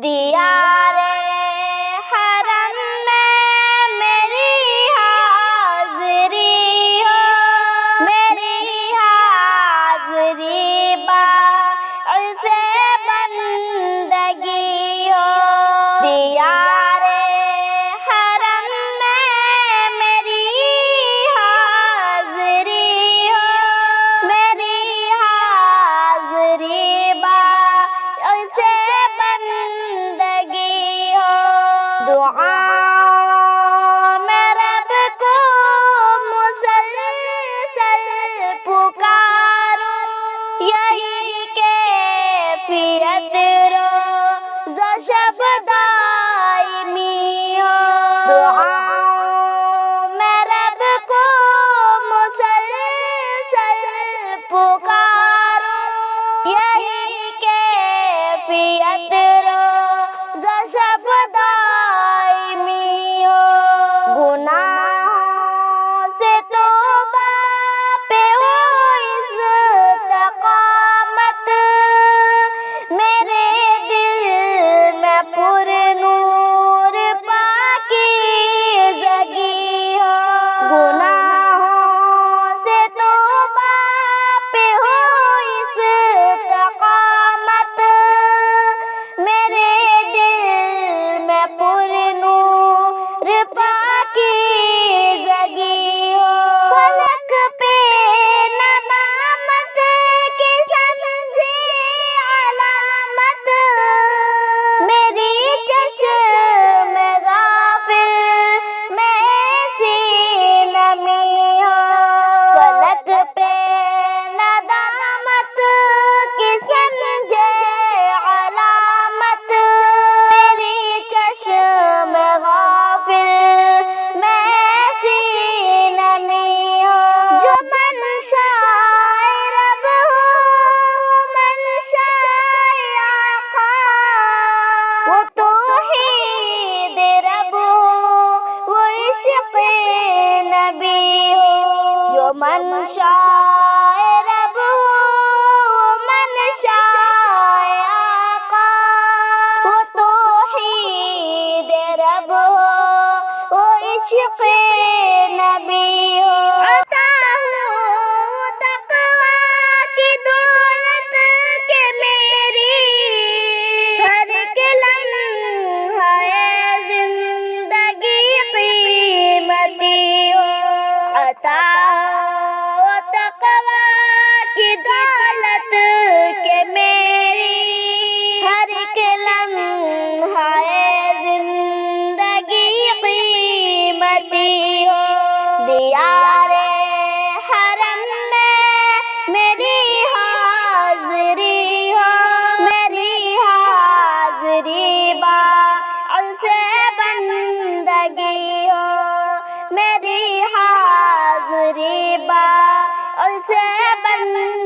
دیارے حرم میں میری حاضری ہو، میری حاضری باعث بندگی ہو۔ دیارے حرم میں میری حاضری ہو، میری حاضری باعث بندگی ہو۔ دعا میں رب کو مسلسل پکاروں، یہی کیفیت روز و شب دائمی ہو۔ دعا میں رب کو مسلسل پکاروں، یہی کیفیت روز و شب دائمی ہو۔ گناہوں سے توبہ پہ ہو استقامت، میرے دل میں پر نور پاکیزگی ہو۔ گناہوں سے توبہ پہ ہو استقامت، میرے دل میں پر نور پاکیزگی ہو۔ فلک پہ ندامت کی سمجھے علامت، میری چشم غافل میں ایسی نمی ہو۔ فلک پہ ندامت کی سمجھے علامت، میری چشم غافل میں ایسی نمی ہو۔ جو منشائے رب ہو، منشائے آقا، وہ توحید رب ہو، وہ عشق نبی ہو۔ جو منشائے رب ہو، منشائے آقا، وہ توحید رب ہو، وہ عشق نبی ہو۔ عطا ہو تقویٰ کی دولت کہ میری ہر ایک لمحہ زندگی قیمتی ہو۔ عطا ہو تقویٰ کی دولت کہ میری ہر ایک لمحہ زندگی قیمتی ہو۔ دیارے حرم میں میری حاضری ہو، میری حاضری باعث بندگی ہو، میری حاضری باعث بندگی